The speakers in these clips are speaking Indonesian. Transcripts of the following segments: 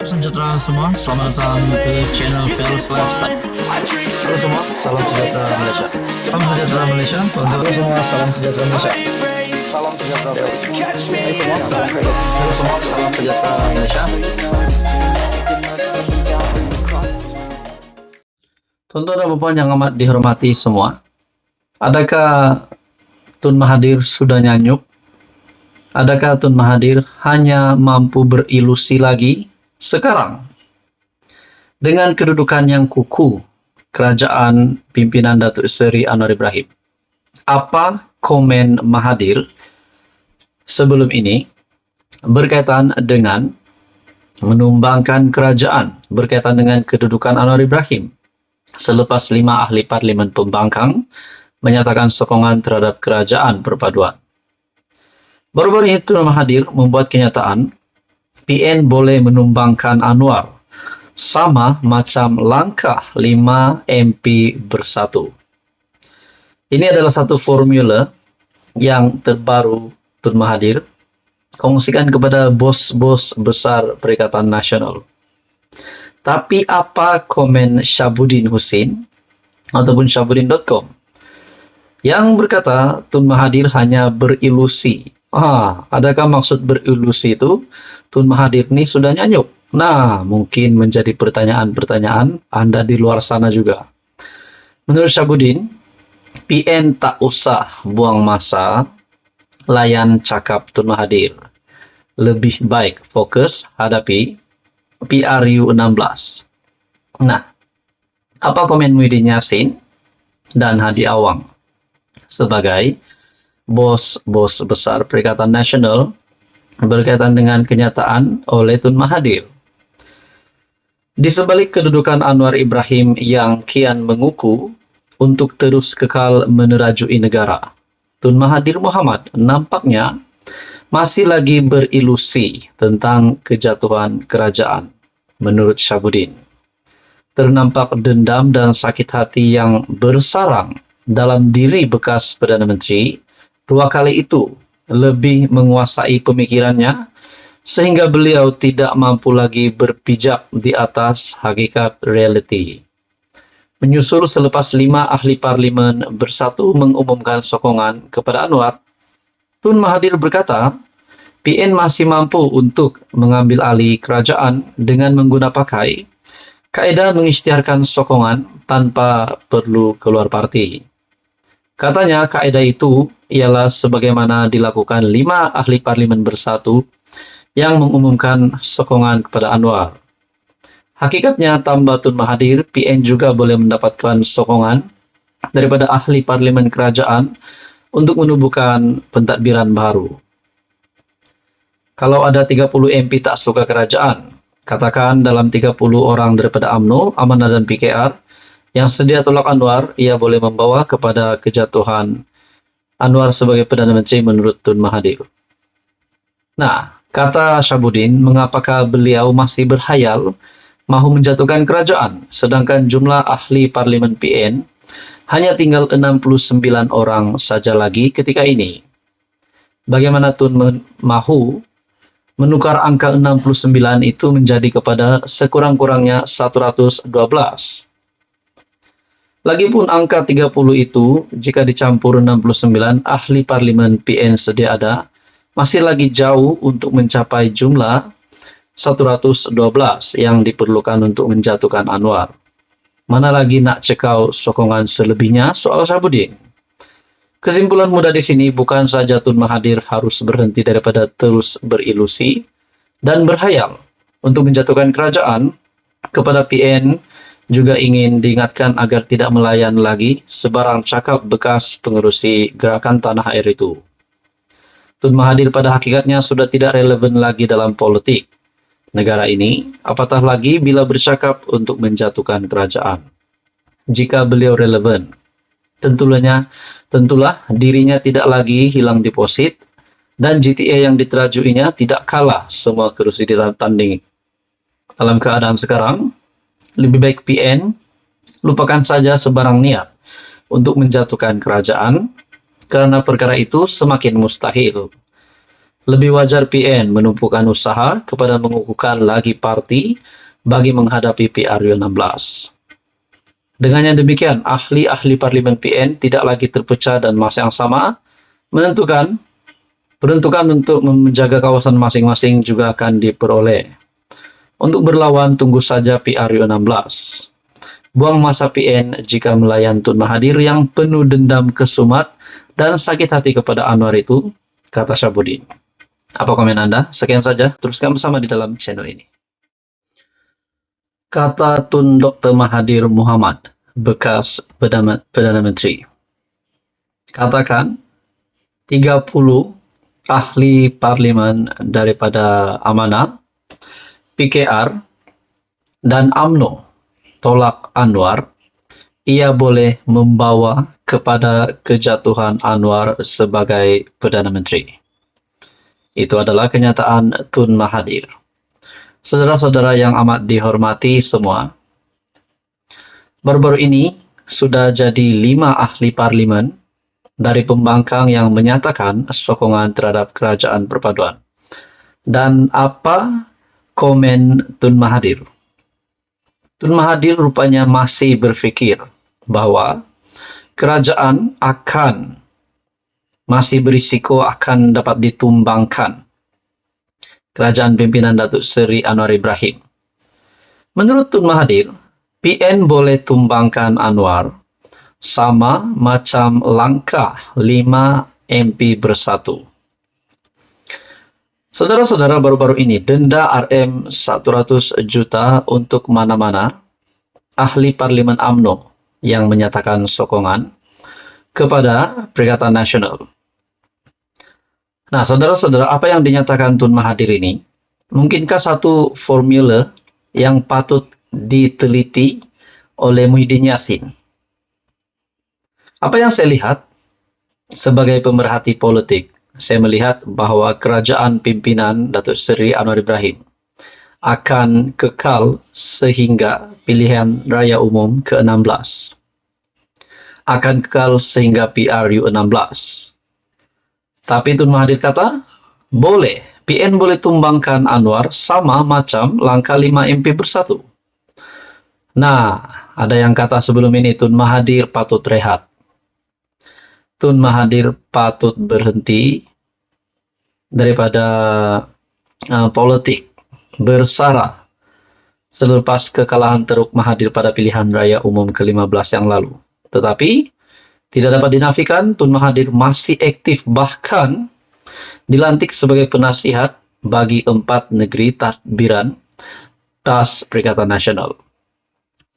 Sejahtera semua, selamat datang ke channel Fels Lifestyle. Halo semua, salam sejahtera Malaysia. Salam sejahtera Malaysia. Halo semua, salam sejahtera Malaysia. Salam sejahtera Malaysia. Halo semua, salam sejahtera Malaysia. Tuan-tuan dan puan yang amat dihormati semua, adakah Tun Mahathir sudah nyanyuk? Adakah Tun Mahathir hanya mampu berilusi lagi sekarang? Dengan kedudukan yang kukuh kerajaan pimpinan Datuk Seri Anwar Ibrahim, apa komen Mahathir sebelum ini berkaitan dengan menumbangkan kerajaan, berkaitan dengan kedudukan Anwar Ibrahim selepas 5 ahli parlimen pembangkang menyatakan sokongan terhadap kerajaan perpaduan? Baru-baru ini Tun Mahathir membuat kenyataan PN boleh menumbangkan Anwar, sama macam langkah 5 MP bersatu. Ini adalah satu formula yang terbaru Tun Mahathir kongsikan kepada bos-bos besar Perikatan Nasional. Tapi apa komen Shahabuddin Hussein ataupun shahabuddin.com yang berkata Tun Mahathir hanya berilusi? Adakah maksud berilusi itu Tun Mahathir ini sudah nyanyuk? Nah, mungkin menjadi pertanyaan-pertanyaan Anda di luar sana juga. Menurut Shahabuddin, PN tak usah buang masa layan cakap Tun Mahathir. Lebih baik fokus hadapi PRU 16. Nah, apa komen Muhyiddin Yassin dan Hadi Awang sebagai bos-bos besar Perikatan Nasional berkaitan dengan kenyataan oleh Tun Mahathir? Di sebalik kedudukan Anwar Ibrahim yang kian mengukuh untuk terus kekal menerajui negara, Tun Mahathir Mohamad nampaknya masih lagi berilusi tentang kejatuhan kerajaan. Menurut Shahabuddin, ternampak dendam dan sakit hati yang bersarang dalam diri bekas Perdana Menteri dua kali itu lebih menguasai pemikirannya sehingga beliau tidak mampu lagi berpijak di atas hakikat realiti. Menyusul selepas 5 ahli parlimen bersatu mengumumkan sokongan kepada Anwar, Tun Mahathir berkata PN masih mampu untuk mengambil alih kerajaan dengan menggunakan kaedah mengisytiharkan sokongan tanpa perlu keluar parti. Katanya kaedah itu ialah sebagaimana dilakukan 5 ahli parlimen bersatu yang mengumumkan sokongan kepada Anwar. Hakikatnya, tambah Tun Mahathir, PN juga boleh mendapatkan sokongan daripada ahli parlimen kerajaan untuk menubuhkan pentadbiran baru. Kalau ada 30 MP tak suka kerajaan, katakan dalam 30 orang daripada UMNO, Amanah dan PKR, yang sedia tolak Anwar, ia boleh membawa kepada kejatuhan Anwar sebagai Perdana Menteri menurut Tun Mahathir. Nah, kata Shahabuddin, mengapakah beliau masih berhayal mahu menjatuhkan kerajaan, sedangkan jumlah ahli parlimen PN hanya tinggal 69 orang saja lagi ketika ini. Bagaimana Tun mahu menukar angka 69 itu menjadi kepada sekurang-kurangnya 112? Lagipun angka 30 itu, jika dicampur 69 ahli parlimen PN sedia ada, masih lagi jauh untuk mencapai jumlah 112 yang diperlukan untuk menjatuhkan Anwar. Mana lagi nak cekau sokongan selebihnya, soal Shahabuddin. Kesimpulan mudah di sini, bukan saja Tun Mahathir harus berhenti daripada terus berilusi dan berhayal untuk menjatuhkan kerajaan, kepada PN juga ingin diingatkan agar tidak melayan lagi sebarang cakap bekas pengerusi gerakan tanah air itu. Tun Mahathir pada hakikatnya sudah tidak relevan lagi dalam politik negara ini, apatah lagi bila bercakap untuk menjatuhkan kerajaan. Jika beliau relevan, tentulah dirinya tidak lagi hilang deposit dan GTA yang diterajuinya tidak kalah semua kerusi ditandingi. Dalam keadaan sekarang, lebih baik PN lupakan saja sebarang niat untuk menjatuhkan kerajaan, karena perkara itu semakin mustahil. Lebih wajar PN menumpukan usaha kepada mengukuhkan lagi parti bagi menghadapi PRU16. Dengan yang demikian, ahli-ahli parlimen PN tidak lagi terpecah dan masa yang sama peruntukan untuk menjaga kawasan masing-masing juga akan diperoleh. Untuk berlawan, tunggu saja PRU16. Buang masa PN jika melayan Tun Mahathir yang penuh dendam kesumat dan sakit hati kepada Anwar itu, kata Syahbudin. Apa komen Anda? Sekian saja, teruskan bersama di dalam channel ini. Kata Tun Dr. Mahathir Mohamad, bekas Perdana Menteri. Katakan, 30 ahli parlimen daripada Amanah, PKR, dan UMNO tolak Anwar, ia boleh membawa kepada kejatuhan Anwar sebagai Perdana Menteri. Itu adalah kenyataan Tun Mahathir. Saudara-saudara yang amat dihormati semua, baru-baru ini sudah jadi 5 ahli parlimen dari pembangkang yang menyatakan sokongan terhadap kerajaan perpaduan. Dan apa komen Tun Mahathir? Tun Mahathir rupanya masih berfikir bahwa kerajaan masih berisiko akan dapat ditumbangkan. Kerajaan pimpinan Datuk Seri Anwar Ibrahim. Menurut Tun Mahathir, PN boleh tumbangkan Anwar sama macam langkah 5 MP bersatu. Saudara-saudara, baru-baru ini denda RM 100 juta untuk mana-mana ahli parlimen UMNO yang menyatakan sokongan kepada Perikatan Nasional. Nah, saudara-saudara, apa yang dinyatakan Tun Mahathir ini mungkinkah satu formula yang patut diteliti oleh Muhyiddin Yassin? Apa yang saya lihat sebagai pemerhati politik, saya melihat bahwa kerajaan pimpinan Datuk Seri Anwar Ibrahim akan kekal sehingga pilihan raya umum ke-16. Akan kekal sehingga PRU16. Tapi Tun Mahathir kata, boleh, PN boleh tumbangkan Anwar sama macam langkah 5 MP bersatu. Nah, ada yang kata sebelum ini Tun Mahathir patut rehat. Tun Mahathir patut berhenti daripada politik bersara selepas kekalahan teruk Mahathir pada pilihan raya umum ke-15 yang lalu. Tetapi tidak dapat dinafikan, Tun Mahathir masih aktif, bahkan dilantik sebagai penasihat bagi 4 negeri tadbiran TAS Perikatan Nasional.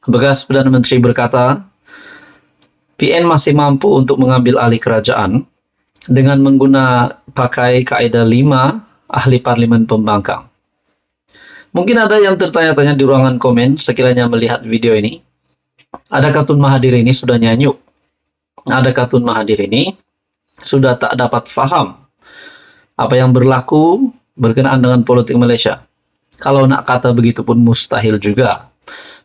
Bekas Perdana Menteri berkata, PN masih mampu untuk mengambil alih kerajaan dengan pakai kaedah 5 ahli parlimen pembangkang. Mungkin ada yang tertanya-tanya di ruangan komen sekiranya melihat video ini, adakah Tun Mahathir ini sudah nyanyuk? Adakah Tun Mahathir ini sudah tak dapat faham apa yang berlaku berkenaan dengan politik Malaysia? Kalau nak kata begitu pun mustahil juga.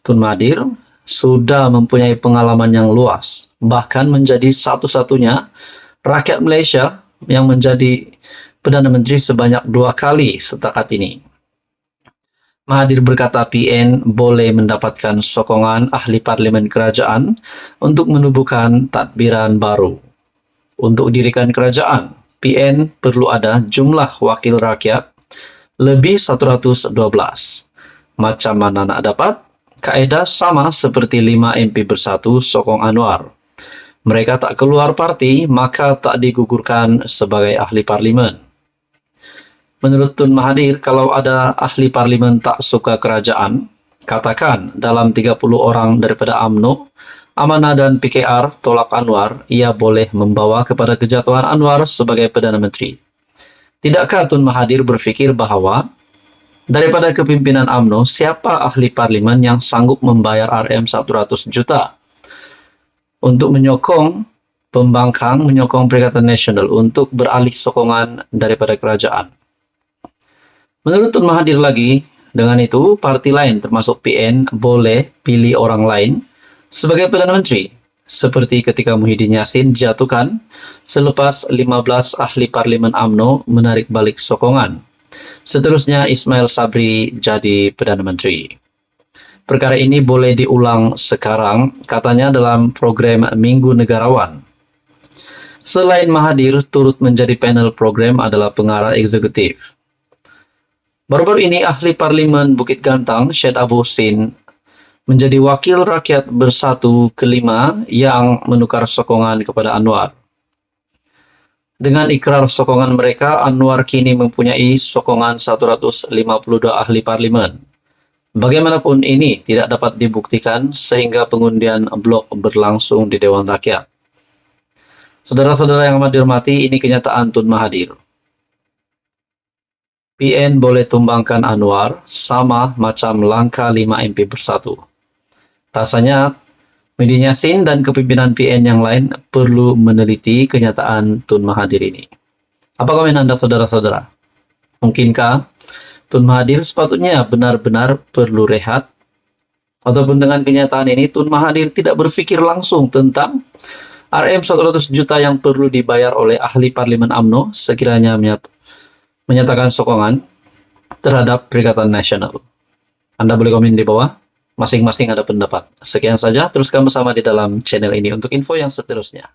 Tun Mahathir sudah mempunyai pengalaman yang luas, bahkan menjadi satu-satunya rakyat Malaysia yang menjadi Perdana Menteri sebanyak 2 kali setakat ini. Mahathir berkata PN boleh mendapatkan sokongan ahli parlimen kerajaan untuk menubuhkan tadbiran baru. Untuk dirikan kerajaan, PN perlu ada jumlah wakil rakyat lebih 112. Macam mana nak dapat? Kaedah sama seperti 5 MP bersatu sokong Anwar. Mereka tak keluar parti, maka tak digugurkan sebagai ahli parlimen. Menurut Tun Mahathir, kalau ada ahli parlimen tak suka kerajaan, katakan dalam 30 orang daripada UMNO, Amanah dan PKR tolak Anwar, ia boleh membawa kepada kejatuhan Anwar sebagai Perdana Menteri. Tidakkah Tun Mahathir berfikir bahwa daripada kepimpinan UMNO, siapa ahli parlimen yang sanggup membayar RM 100 juta untuk menyokong pembangkang, menyokong Perikatan Nasional untuk beralih sokongan daripada kerajaan? Menurut Tun Mahathir lagi, dengan itu parti lain termasuk PN boleh pilih orang lain sebagai Perdana Menteri seperti ketika Muhyiddin Yassin dijatuhkan selepas 15 ahli parlemen UMNO menarik balik sokongan. Seterusnya Ismail Sabri jadi Perdana Menteri. Perkara ini boleh diulang sekarang, katanya dalam program Minggu Negarawan. Selain Mahathir, turut menjadi panel program adalah pengarah eksekutif. Baru-baru ini ahli parlimen Bukit Gantang, Syed Abu Husin, menjadi wakil rakyat bersatu kelima yang menukar sokongan kepada Anwar. Dengan ikrar sokongan mereka, Anwar kini mempunyai sokongan 152 ahli parlimen. Bagaimanapun ini tidak dapat dibuktikan sehingga pengundian blok berlangsung di Dewan Rakyat. Saudara-saudara yang amat dihormati, ini kenyataan Tun Mahathir. PN boleh tumbangkan Anwar sama macam langkah 5 MP bersatu. Rasanya Muhyiddin Yassin dan kepimpinan PN yang lain perlu meneliti kenyataan Tun Mahathir ini. Apa komen Anda saudara-saudara? Mungkinkah Tun Mahathir sepatutnya benar-benar perlu rehat? Ataupun dengan kenyataan ini Tun Mahathir tidak berpikir langsung tentang RM 100 juta yang perlu dibayar oleh ahli parlimen UMNO sekiranya menyatakan sokongan terhadap Perikatan Nasional. Anda boleh komen di bawah, masing-masing ada pendapat. Sekian saja, teruskan bersama di dalam channel ini untuk info yang seterusnya.